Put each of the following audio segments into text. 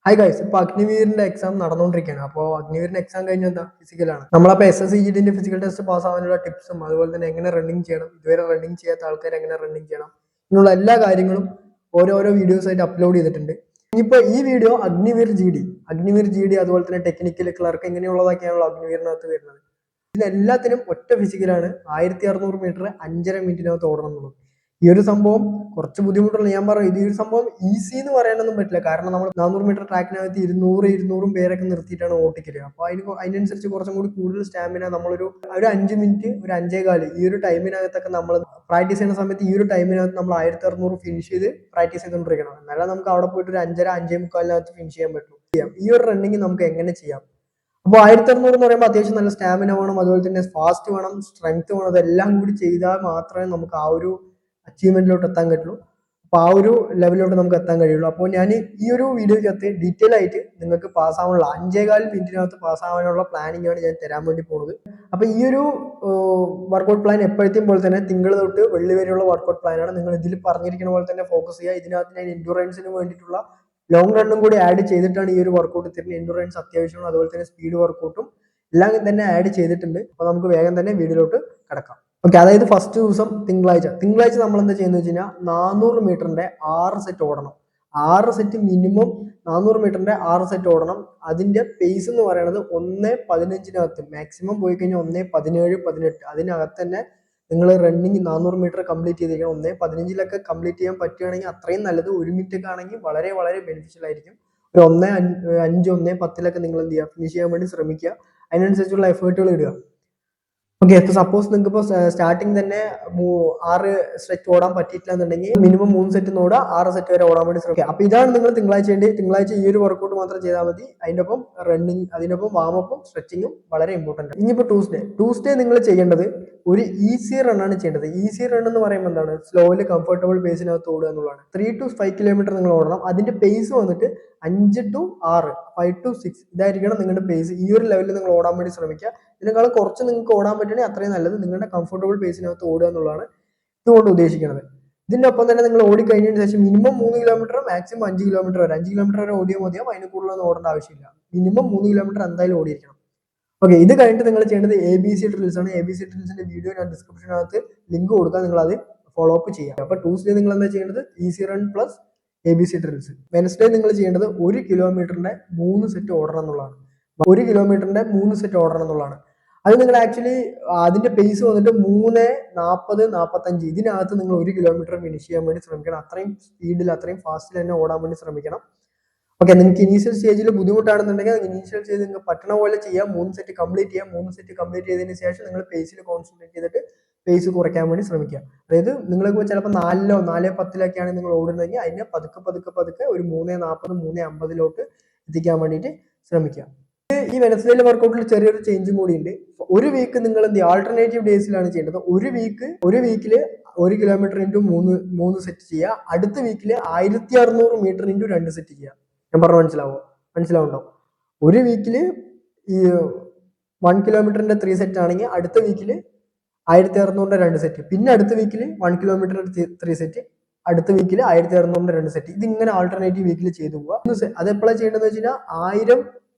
Hi guys, ഇപ്പൊ അഗ്നിവീറിന്റെ exam നടന്നുകൊണ്ടിരിക്കുകയാണ്. അപ്പോൾ അഗ്നിവീറിന്റെ എക്സാം കഴിഞ്ഞാൽ എന്താ ഫിസിക്കലാണ്. നമ്മളപ്പോൾ SSCGD ഫിസിക്കൽ ടെസ്റ്റ് പാസ് ആവാനുള്ള ടിപ്സും അതുപോലെ തന്നെ എങ്ങനെ റണ്ണിങ് ചെയ്യണം, ഇതുവരെ റണ്ണിങ് ചെയ്യാത്ത ആൾക്കാർ എങ്ങനെ റണ്ണിങ് ചെയ്യണം എന്നുള്ള എല്ലാ കാര്യങ്ങളും ഓരോരോ വീഡിയോസ് ആയിട്ട് അപ്ലോഡ് ചെയ്തിട്ടുണ്ട്. ഇനിയിപ്പോൾ ഈ വീഡിയോ അഗ്നിവീർ ജി ഡി അതുപോലെ തന്നെ ടെക്നിക്കൽ ക്ലർക്ക് ഇങ്ങനെയുള്ളതൊക്കെയാണല്ലോ അഗ്നിവീറിനകത്ത് വരുന്നത്. ഇതിനെല്ലാത്തിനും ഒറ്റ ഫിസിക്കലാണ് 1600 മീറ്റർ 5.5 മിനിറ്റിനകത്ത് ഓടണം എന്നുള്ളത്. ഈ ഒരു സംഭവം കുറച്ച് ബുദ്ധിമുട്ടുള്ള, ഞാൻ പറഞ്ഞു ഇത് ഈ ഒരു സംഭവം ഈസി എന്ന് പറയാനൊന്നും പറ്റില്ല. കാരണം നമ്മൾ 400 മീറ്റർ ട്രാക്കിനകത്ത് 200 പേരൊക്കെ നിർത്തിയിട്ടാണ് ഓട്ടിക്കല്. അപ്പോൾ അതിനനുസരിച്ച് കുറച്ചും കൂടി കൂടുതൽ സ്റ്റാമിന നമ്മളൊരു 5 മിനിറ്റ്, ഒരു 5.25 ഈ ഒരു ടൈമിനകത്തൊക്കെ നമ്മൾ പ്രാക്ടീസ് ചെയ്യുന്ന സമയത്ത് ഈ ഒരു ടൈമിനകത്ത് നമ്മൾ 1600 ഫിനിഷ് ചെയ്ത് പ്രാക്ടീസ് ചെയ്തുകൊണ്ടിരിക്കണം. എന്നാലും നമുക്ക് അവിടെ പോയിട്ട് ഒരു 5.5 5.45 ഫിനിഷ് ചെയ്യാൻ പറ്റും. ഈ ഒരു റണ്ണിങ് നമുക്ക് എങ്ങനെ ചെയ്യാം? അപ്പോൾ 1600 എന്ന് പറയുമ്പോൾ അത്യാവശ്യം നല്ല സ്റ്റാമിന വേണം, അതുപോലെ തന്നെ ഫാസ്റ്റ് വേണം, സ്ട്രെങ്ത് വേണം. അതെല്ലാം കൂടി ചെയ്താൽ മാത്രമേ നമുക്ക് ആ ഒരു അച്ചീവ്മെന്റിലോട്ട് എത്താൻ പറ്റുള്ളൂ. അപ്പോൾ ആ ഒരു ലെവലിലോട്ട് നമുക്ക് എത്താൻ കഴിയുള്ളൂ. അപ്പോൾ ഞാൻ ഈ ഒരു വീഡിയോക്കകത്ത് ഡീറ്റെയിൽ ആയിട്ട് നിങ്ങൾക്ക് പാസ്സാവാനുള്ള 5.25 മിനിറ്റിനകത്ത് പാസ്സാവാനുള്ള പ്ലാനിങ് ആണ് ഞാൻ തരാൻ വേണ്ടി പോകുന്നത്. അപ്പോൾ ഈ ഒരു വർക്കൗട്ട് പ്ലാൻ എപ്പോഴത്തെയും പോലെ തന്നെ തിങ്കൾ തൊട്ട് വെള്ളി വരെയുള്ള വർക്കൗട്ട് പ്ലാനാണ്. നിങ്ങൾ ഇതിൽ പറഞ്ഞിരിക്കുന്ന പോലെ തന്നെ ഫോക്കസ് ചെയ്യുക. ഇതിനകത്ത് ഞാൻ എൻഡുറൻസിന് വേണ്ടിയിട്ടുള്ള ലോങ് റണ്ണും കൂടി ആഡ് ചെയ്തിട്ടാണ് ഈ ഒരു വർക്കൗട്ട് തരുന്നത്. എൻഡുറൻസ് അത്യാവശ്യമാണ്, അതുപോലെ തന്നെ സ്പീഡ് വർക്കൗട്ടും എല്ലാം തന്നെ ആഡ് ചെയ്തിട്ടുണ്ട്. അപ്പോൾ നമുക്ക് വേഗം തന്നെ വീഡിയോയിലോട്ട് കിടക്കാം. ഓക്കെ, അതായത് ഫസ്റ്റ് ദിവസം തിങ്കളാഴ്ച നമ്മൾ എന്താ ചെയ്യുന്നത് വെച്ച് കഴിഞ്ഞാൽ 400 മീറ്ററിന്റെ 6 സെറ്റ് ഓടണം. 6 സെറ്റ് മിനിമം 400 മീറ്ററിന്റെ 6 സെറ്റ് ഓടണം. അതിന്റെ പേസ് എന്ന് പറയുന്നത് 1:15 മാക്സിമം പോയി കഴിഞ്ഞാൽ 1:17 18 അതിനകത്ത് തന്നെ നിങ്ങൾ റണ്ണിങ് 400 മീറ്റർ കംപ്ലീറ്റ് ചെയ്തിരിക്കണം. 1:15 കംപ്ലീറ്റ് ചെയ്യാൻ പറ്റുകയാണെങ്കിൽ അത്രയും നല്ലത്. 1 മിനിറ്റ് ഒക്കെ ആണെങ്കിൽ വളരെ വളരെ ബെനിഫിഷ്യൽ ആയിരിക്കും. ഒരു 1:05 1:10 നിങ്ങൾ എന്ത് ചെയ്യുക, ഫിനിഷ് ചെയ്യാൻ വേണ്ടി ശ്രമിക്കുക. അതിനനുസരിച്ചുള്ള എഫേർട്ടുകൾ ഇടുക. ഓക്കെ, ഇപ്പൊ സപ്പോസ് നിങ്ങൾക്ക് ഇപ്പോൾ സ്റ്റാർട്ടിങ് തന്നെ 6 സെറ്റ് ഓടാൻ പറ്റിയിട്ടില്ല എന്നുണ്ടെങ്കിൽ മിനിമം 3 സെറ്റ് ഓടുക, 6 സെറ്റ് വരെ ഓടാൻ വേണ്ടി ശ്രമിക്കുക. അപ്പൊ ഇതാണ് നിങ്ങൾ തിങ്കളാഴ്ച ചെയ്യേണ്ടത്. തിങ്കളാഴ്ച ഈ ഒരു വർക്കൗട്ട് മാത്രം ചെയ്താൽ മതി. അതിനൊപ്പം റണ്ണിങ്, അതിനൊപ്പം വാമപ്പും സ്ട്രെച്ചിങ്ങും വളരെ ഇമ്പോർട്ടന്റ്. ഇനിയിപ്പോൾ ട്യൂസ്ഡേ നിങ്ങൾ ചെയ്യേണ്ടത് ഒരു ഈസി റൺ ആണ് ചെയ്യേണ്ടത്. ഈസി റൺ എന്ന് പറയുമ്പോൾ എന്താണ്, സ്ലോയിൽ കംഫർട്ടബിൾ പേസിനകത്ത് ഓടുക എന്നുള്ളതാണ്. 3 to 5 കിലോമീറ്റർ നിങ്ങൾ ഓടണം. അതിന്റെ പേസ് വന്നിട്ട് 5 to 6 5 to 6 ഇതായിരിക്കണം നിങ്ങളുടെ പേസ്. ഈ ഒരു ലെവലിൽ നിങ്ങൾ ഓടാൻ വേണ്ടി ശ്രമിക്കുക. ഇതിനേക്കാൾ കുറച്ച് നിങ്ങൾക്ക് ഓടാൻ പറ്റുകയാണെങ്കിൽ അത്രയും നല്ലത്. നിങ്ങളുടെ കംഫർട്ടബിൾ പേസിനകത്ത് ഓടുക എന്നുള്ളതാണ് ഇതുകൊണ്ട് ഉദ്ദേശിക്കുന്നത്. ഇതിന്റെ ഒപ്പം തന്നെ നിങ്ങൾ ഓടിക്കഴിഞ്ഞതിന് ശേഷം മിനിമം 3 കിലോമീറ്റർ മാക്സിമം 5 കിലോമീറ്റർ വരെ 5 കിലോമീറ്റർ വരെ ഓടിയാൽ മതിയാവും. അതിന് കൂടുതലൊന്നും ഓടേണ്ട ആവശ്യമില്ല. മിനിമം 3 കിലോമീറ്റർ എന്തായാലും ഓടിയിരിക്കണം. ഓക്കെ, ഇത് കഴിഞ്ഞിട്ട് നിങ്ങൾ ചെയ്യേണ്ടത് ABC ഡ്രിൽസ് ആണ്. ABC ഡ്രിൽസിന്റെ വീഡിയോ ഞാൻ ഡിസ്ക്രിപ്ഷനകത്ത് ലിങ്ക് കൊടുക്കാം, നിങ്ങൾ അത് ഫോളോ അപ്പ് ചെയ്യാം. അപ്പൊ ട്യൂസ്ഡേ നിങ്ങൾ എന്താ ചെയ്യേണ്ടത്, easy run plus ABC drills. Wednesday നിങ്ങൾ ചെയ്യേണ്ടത് 1 കിലോമീറ്ററിന്റെ 3 സെറ്റ് ഓടണം എന്നുള്ളതാണ്. 1 കിലോമീറ്ററിന്റെ 3 സെറ്റ് ഓടണം എന്നുള്ളതാണ്. അത് നിങ്ങൾ ആക്ച്വലി അതിന്റെ പേസ് വന്നിട്ട് 3:40 45 ഇതിനകത്ത് നിങ്ങൾ 1 കിലോമീറ്റർ ഫിനിഷ് ചെയ്യാൻ വേണ്ടി ശ്രമിക്കണം. അത്രയും സ്പീഡിൽ അത്രയും ഫാസ്റ്റിൽ തന്നെ ഓടാൻ വേണ്ടി ശ്രമിക്കണം. ഓക്കെ, നിങ്ങൾക്ക് ഇനീഷ്യൽ സ്റ്റേജിൽ ബുദ്ധിമുട്ടാണെന്നുണ്ടെങ്കിൽ ഇനീഷ്യൽ സ്റ്റേജ് നിങ്ങൾക്ക് പറ്റണ പോലെ ചെയ്യാം. 3 സെറ്റ് കംപ്ലീറ്റ് ചെയ്യാം. 3 സെറ്റ് കംപ്ലീറ്റ് ചെയ്തതിന് ശേഷം നിങ്ങൾ പേസിൽ കോൺസെൻട്രേറ്റ് ചെയ്തിട്ട് പേസ് കുറയ്ക്കാൻ വേണ്ടി ശ്രമിക്കുക. അതായത് നിങ്ങൾക്ക് ചിലപ്പോൾ 4 4:10 നിങ്ങൾ ഓടുന്നതെങ്കിൽ അതിനെ പതുക്കെ ഒരു 3:40 3:50 എത്തിക്കാൻ വേണ്ടിയിട്ട് ശ്രമിക്കുക. ഈ വെനസ്ഡേയിലെ വർക്കൗട്ടിൽ ചെറിയൊരു ചേഞ്ചും കൂടി ഉണ്ട്. ഒരു വീക്ക് നിങ്ങൾ എന്ത് ചെയ്യുക, ആൾട്ടർനേറ്റീവ് ഡേയ്സിലാണ് ചെയ്യേണ്ടത്. ഒരു വീക്കില് 1 കിലോമീറ്റർ ഇൻറ്റു 3 സെറ്റ് ചെയ്യുക. അടുത്ത വീക്കില് 1600 മീറ്റർ ഇൻറ്റു 2 സെറ്റ് ചെയ്യുക. ഞാൻ പറഞ്ഞ മനസ്സിലാവുണ്ടോ? ഒരു വീക്കില് ഈ 1 കിലോമീറ്ററിന്റെ 3 സെറ്റ് ആണെങ്കിൽ അടുത്ത വീക്കില് 1600 2 സെറ്റ്, പിന്നെ അടുത്ത വീക്കില് 1 കിലോമീറ്റർ 3 സെറ്റ്, അടുത്ത വീക്കില് 1600 2 സെറ്റ്. ഇതിങ്ങനെ ആൾട്ടർനേറ്റീവ് വീക്കിൽ ചെയ്തു പോവുക. അത് എപ്പോഴാണ് ചെയ്യേണ്ടതെന്ന് വെച്ച് കഴിഞ്ഞാൽ 1000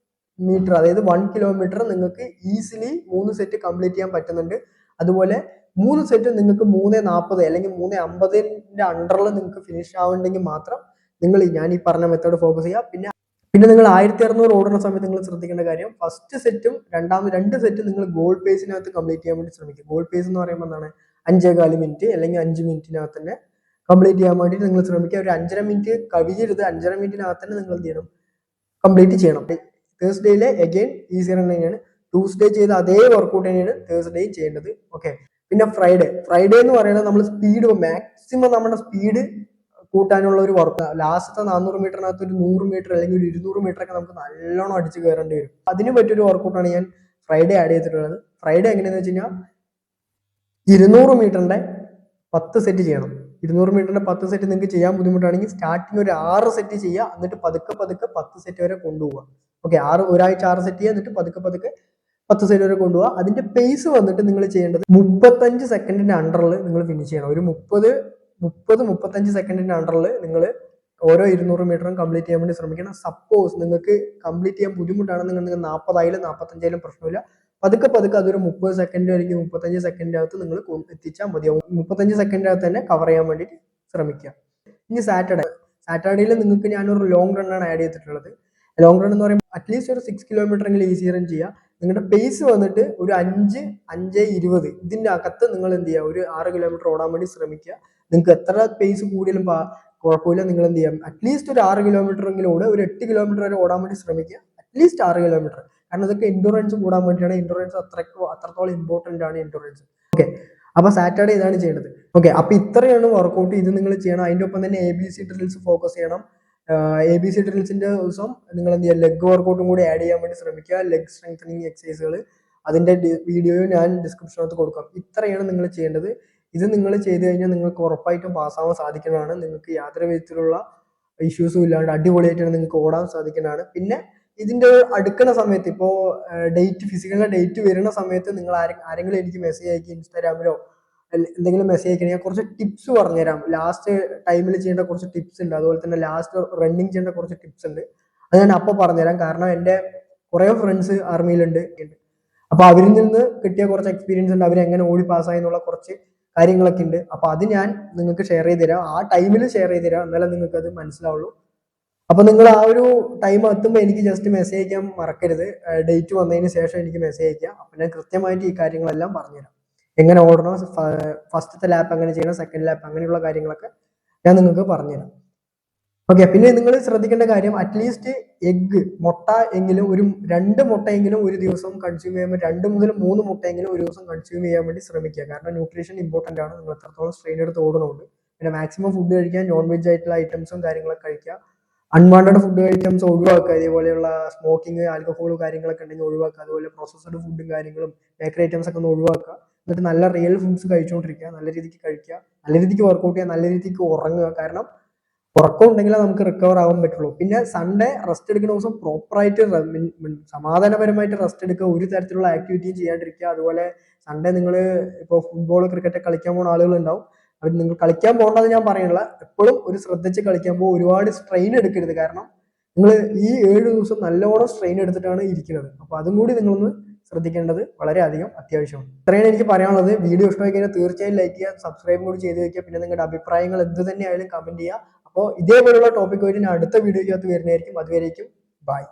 മീറ്റർ അതായത് 1 കിലോമീറ്റർ നിങ്ങൾക്ക് ഈസിലി 3 സെറ്റ് കംപ്ലീറ്റ് ചെയ്യാൻ പറ്റുന്നുണ്ട്. അതുപോലെ 3 സെറ്റ് നിങ്ങൾക്ക് 3:40 അല്ലെങ്കിൽ 3:50 അണ്ടറിൽ നിങ്ങൾക്ക് ഫിനിഷ് ആവുന്നുണ്ടെങ്കിൽ മാത്രം നിങ്ങൾ ഞാൻ ഈ പറഞ്ഞ മെത്തേഡ് ഫോക്കസ് ചെയ്യുക. പിന്നെ നിങ്ങൾ 1600 ഓടുന്ന സമയത്ത് നിങ്ങൾ ശ്രദ്ധിക്കേണ്ട കാര്യം, ഫസ്റ്റ് സെറ്റും 2 സെറ്റും നിങ്ങൾ ഗോൾ പേസിനകത്ത് കംപ്ലീറ്റ് ചെയ്യാൻ വേണ്ടി ശ്രമിക്കുക. ഗോൾ പേസ് എന്ന് പറയുമ്പോൾ എന്താണ്, 5.25 മിനിറ്റ് അല്ലെങ്കിൽ 5 മിനിറ്റിനകത്ത് തന്നെ കംപ്ലീറ്റ് ചെയ്യാൻ വേണ്ടിയിട്ട് നിങ്ങൾ ശ്രമിക്കുക. ഒരു 5.5 മിനിറ്റ് കവിയരുത്. 5.5 മിനിറ്റിനകത്ത് തന്നെ നിങ്ങൾ എന്ത് ചെയ്യണം, കംപ്ലീറ്റ് ചെയ്യണം. തേഴ്സ്ഡേയിലെ അഗെയിൻ ഈസി റൺ തന്നെയാണ്. ട്യൂസ്ഡേ ചെയ്ത അതേ വർക്കൗട്ട് തന്നെയാണ് തേഴ്സ്ഡേയും ചെയ്യേണ്ടത്. ഓക്കെ, പിന്നെ ഫ്രൈഡേ എന്ന് പറയുന്നത് നമ്മൾ സ്പീഡ് മാക്സിമം നമ്മുടെ സ്പീഡ് കൂട്ടാനുള്ള ഒരു വർക്ക്. ലാസ്റ്റത്തെ 400 മീറ്ററിനകത്ത് ഒരു 100 മീറ്റർ അല്ലെങ്കിൽ ഒരു 200 മീറ്റർ ഒക്കെ നമുക്ക് നല്ലോണം അടിച്ച് കയറേണ്ടി വരും. അതിന് പറ്റിയൊരു വർക്കൗട്ടാണ് ഞാൻ ഫ്രൈഡേ ആഡ് ചെയ്തിട്ടുള്ളത്. ഫ്രൈഡേ എങ്ങനെയാണെന്ന് വെച്ച് കഴിഞ്ഞാൽ 200 മീറ്ററിന്റെ 10 സെറ്റ് ചെയ്യണം. 200 മീറ്ററിന്റെ 10 സെറ്റ് നിങ്ങൾക്ക് ചെയ്യാൻ ബുദ്ധിമുട്ടാണെങ്കിൽ സ്റ്റാർട്ടിങ് ഒരു 6 സെറ്റ് ചെയ്യുക. എന്നിട്ട് പതുക്കെ 10 സെറ്റ് വരെ കൊണ്ടുപോവുക. ഓക്കെ, ഒരാഴ്ച 6 സെറ്റ് ചെയ്യുക, എന്നിട്ട് പതുക്കെ 10 സെറ്റ് വരെ കൊണ്ടുപോവുക. അതിന്റെ പേസ് വന്നിട്ട് നിങ്ങൾ ചെയ്യേണ്ടത് 35 സെക്കൻഡിന്റെ അണ്ടറിൽ നിങ്ങൾ ഫിനിഷ് ചെയ്യണം. ഒരു 30-35 സെക്കൻഡിന്റെ അണ്ടറിൽ നിങ്ങൾ ഓരോ 200 മീറ്ററും കംപ്ലീറ്റ് ചെയ്യാൻ വേണ്ടി ശ്രമിക്കണം. സപ്പോസ് നിങ്ങൾക്ക് കംപ്ലീറ്റ് ചെയ്യാൻ ബുദ്ധിമുട്ടാണെന്നുണ്ടെങ്കിൽ 40 40 പ്രശ്നമില്ല. പതുക്കെ പതുക്കെ അതൊരു 30 സെക്കൻഡ് അല്ലെങ്കിൽ 35 സെക്കൻഡിനകത്ത് നിങ്ങൾ എത്തിച്ചാൽ മതിയാവും. 35 സെക്കൻഡിനകത്ത് തന്നെ കവർ ചെയ്യാൻ വേണ്ടിയിട്ട് ശ്രമിക്കുക. ഇനി സാറ്റർഡേയിൽ നിങ്ങൾക്ക് ഞാനൊരു ലോങ് റൺ ആണ് ആഡ് ചെയ്തിട്ടുള്ളത്. ലോങ് റൺ എന്ന് പറയുമ്പോൾ അറ്റ്ലീസ്റ്റ് ഒരു 6 കിലോമീറ്റർ എങ്കിലും ഈസി റൺ ചെയ്യുക. നിങ്ങളുടെ പേസ് വന്നിട്ട് ഒരു 5-5:20 ഇതിന്റെ അകത്ത് നിങ്ങൾ എന്ത് ചെയ്യുക, ഒരു 6 കിലോമീറ്റർ ഓടാൻ വേണ്ടി ശ്രമിക്കുക. നിങ്ങൾക്ക് എത്ര പേസ് കൂടിയാലും കുഴപ്പമില്ല. നിങ്ങൾ എന്ത് ചെയ്യാം, അറ്റ്ലീസ്റ്റ് ഒരു 6 കിലോമീറ്റർ എങ്കിലും ഓടുക. ഒരു 8 കിലോമീറ്റർ വരെ ഓടാൻ വേണ്ടി ശ്രമിക്കുക. At least 6 kilometre. കാരണം ഇതൊക്കെ എൻഡുറൻസ് കൂടാൻ വേണ്ടിയാണ്. എൻഡുറൻസ് അത്രത്തോളം ഇമ്പോർട്ടന്റ് ആണ് എൻഡുറൻസ്. ഓക്കെ, അപ്പൊ സാറ്റർഡേ ഇതാണ് ചെയ്യേണ്ടത്. ഓക്കെ, അപ്പൊ ഇത്രയാണ് വർക്കൗട്ട്. ഇത് നിങ്ങൾ ചെയ്യണം. അതിന്റെ ഒപ്പം തന്നെ ABC ഡ്രിൽസ് ഫോക്കസ് ചെയ്യണം. ABC ഡ്രിൽസിന്റെ ദിവസം നിങ്ങൾ എന്ത് ചെയ്യുക, ലെഗ് വർക്കൗട്ടും കൂടി ആഡ് ചെയ്യാൻ വേണ്ടി ശ്രമിക്കുക. ലെഗ് സ്ട്രെങ്തനിങ് എക്സസൈസുകൾ, അതിന്റെ വീഡിയോയും ഞാൻ ഡിസ്ക്രിപ്ഷനകത്ത് കൊടുക്കാം. ഇത്രയാണ് നിങ്ങൾ ചെയ്യേണ്ടത്. ഇത് നിങ്ങൾ ചെയ്ത് കഴിഞ്ഞാൽ നിങ്ങൾക്ക് ഉറപ്പായിട്ടും പാസ്സാവാൻ സാധിക്കുന്നതാണ്. നിങ്ങൾക്ക് യാതൊരു വിധത്തിലുള്ള ഇഷ്യൂസും ഇല്ലാണ്ട് അടിപൊളിയായിട്ടാണ് നിങ്ങൾക്ക് ഓടാൻ സാധിക്കുന്നതാണ്. പിന്നെ ഇതിന്റെ അടുക്കുന്ന സമയത്ത്, ഇപ്പോ ഫിസിക്കലിന്റെ ഡേറ്റ് വരുന്ന സമയത്ത് നിങ്ങൾ ആരെങ്കിലും എനിക്ക് മെസ്സേജ് അയക്കുക, ഇൻസ്റ്റാഗ്രാമിലോ എന്തെങ്കിലും മെസ്സേജ് അയക്കണേ, ഞാൻ കുറച്ച് ടിപ്സ് പറഞ്ഞുതരാം. ലാസ്റ്റ് ടൈമിൽ ചെയ്യേണ്ട കുറച്ച് ടിപ്സ് ഉണ്ട്. അതുപോലെ തന്നെ ലാസ്റ്റ് റണ്ണിങ് ചെയ്യേണ്ട കുറച്ച് ടിപ്സ് ഉണ്ട്. അത് ഞാൻ അപ്പോൾ പറഞ്ഞുതരാം. കാരണം എൻ്റെ കുറെ ഫ്രണ്ട്സ് ആർമിയിലുണ്ട്. അപ്പൊ അവരിൽ നിന്ന് കിട്ടിയ കുറച്ച് എക്സ്പീരിയൻസ് ഉണ്ട്. അവരെങ്ങനെ ഓടി പാസ്സായി എന്നുള്ള കുറച്ച് കാര്യങ്ങളൊക്കെ ഉണ്ട്. അപ്പൊ അത് ഞാൻ നിങ്ങൾക്ക് ഷെയർ ചെയ്ത് തരാം. ആ ടൈമിൽ ഷെയർ ചെയ്ത് തരാം, എന്നാലേ നിങ്ങൾക്ക് അത് മനസ്സിലാവുള്ളൂ. അപ്പൊ നിങ്ങൾ ആ ഒരു ടൈം എത്തുമ്പോൾ എനിക്ക് ജസ്റ്റ് മെസ്സേജ് അയക്കാൻ മറക്കരുത്. ഡേറ്റ് വന്നതിന് ശേഷം എനിക്ക് മെസ്സേജ് അയക്കാം. അപ്പൊ ഞാൻ കൃത്യമായിട്ട് ഈ കാര്യങ്ങളെല്ലാം പറഞ്ഞുതരാം. എങ്ങനെ ഓടണം, ഫസ്റ്റത്തെ ലാപ്പ് എങ്ങനെ ചെയ്യണം, സെക്കൻഡ് ലാപ്പ്, അങ്ങനെയുള്ള കാര്യങ്ങളൊക്കെ ഞാൻ നിങ്ങൾക്ക് പറഞ്ഞുതരാം. ഓക്കെ, പിന്നെ നിങ്ങൾ ശ്രദ്ധിക്കേണ്ട കാര്യം, അറ്റ്ലീസ്റ്റ് മുട്ട എങ്കിലും ഒരു 2 മുട്ടയെങ്കിലും ഒരു ദിവസം കൺസ്യൂം ചെയ്യുമ്പോൾ 2 മുതൽ 3 മുട്ടയെങ്കിലും ഒരു ദിവസം കൺസ്യൂം ചെയ്യാൻ വേണ്ടി ശ്രമിക്കുക. കാരണം ന്യൂട്രീഷൻ ഇമ്പോർട്ടന്റ് ആണ്. നിങ്ങൾ എത്രത്തോളം സ്ട്രെയിൻ എടുത്ത് ഓടുന്നുണ്ട്. പിന്നെ മാക്സിമം ഫുഡ് കഴിക്കാൻ, നോൺ വെജ് ആയിട്ടുള്ള ഐറ്റംസും കാര്യങ്ങളൊക്കെ കഴിക്കുക. അൺവാണ്ടഡ് ഫുഡ് ഐറ്റംസ് ഒഴിവാക്കുക. ഇതേപോലെയുള്ള സ്മോക്കിംഗ്, ആൽക്കഹോൾ കാര്യങ്ങളൊക്കെ ഉണ്ടെങ്കിൽ ഒഴിവാക്കുക. അതുപോലെ പ്രോസസ്ഡ് ഫുഡും കാര്യങ്ങളും ബേക്കറി ഐറ്റംസ് ഒക്കെ ഒന്ന് ഒഴിവാക്കുക. എന്നിട്ട് നല്ല റിയൽ ഫുഡ്സ് കഴിച്ചുകൊണ്ടിരിക്കുക. നല്ല രീതിക്ക് കഴിക്കുക, നല്ല രീതിക്ക് വർക്കൗട്ട് ചെയ്യുക, നല്ല രീതിക്ക് ഉറങ്ങുക. കാരണം ഉറക്കം ഉണ്ടെങ്കിലേ നമുക്ക് റിക്കവർ ആവാൻ പറ്റുള്ളൂ. പിന്നെ സൺഡേ റെസ്റ്റ് എടുക്കുന്ന ദിവസം പ്രോപ്പറായിട്ട് സമാധാനപരമായിട്ട് റെസ്റ്റ് എടുക്കുക. ഒരു തരത്തിലുള്ള ആക്ടിവിറ്റിയും ചെയ്യാണ്ടിരിക്കുക. അതുപോലെ സൺഡേ നിങ്ങൾ ഇപ്പോൾ ഫുട്ബോൾ, ക്രിക്കറ്റ് കളിക്കാൻ പോകുന്ന ആളുകൾ ഉണ്ടാവും. അവർ നിങ്ങൾ കളിക്കാൻ പോകണ്ടെന്ന് ഞാൻ പറയുന്നില്ല. എപ്പോഴും ഒരു ശ്രദ്ധിച്ച് കളിക്കാൻ പോകുമ്പോൾ ഒരുപാട് സ്ട്രെയിൻ എടുക്കരുത്. കാരണം നിങ്ങൾ ഈ 7 ദിവസം നല്ലോണം സ്ട്രെയിൻ എടുത്തിട്ടാണ് ഇരിക്കുന്നത്. അപ്പൊ അതും കൂടി നിങ്ങളൊന്ന് ശ്രദ്ധിക്കേണ്ടത് വളരെയധികം അത്യാവശ്യമാണ്. ഇത്രയാണ് എനിക്ക് പറയാനുള്ളത്. വീഡിയോ ഇഷ്ടമായി കഴിഞ്ഞാൽ തീർച്ചയായും ലൈക്ക് ചെയ്യുക, സബ്സ്ക്രൈബും കൂടി ചെയ്ത് വെക്കുക. പിന്നെ നിങ്ങളുടെ അഭിപ്രായങ്ങൾ എന്ത് തന്നെ ആയാലും കമന്റ് ചെയ്യുക. അപ്പോൾ ഇതേപോലുള്ള ടോപ്പിക് ആയിട്ട് ഞാൻ അടുത്ത വീഡിയോയ്ക്കകത്ത് വരുന്നതായിരിക്കും. അതുവരേക്കും ബൈ.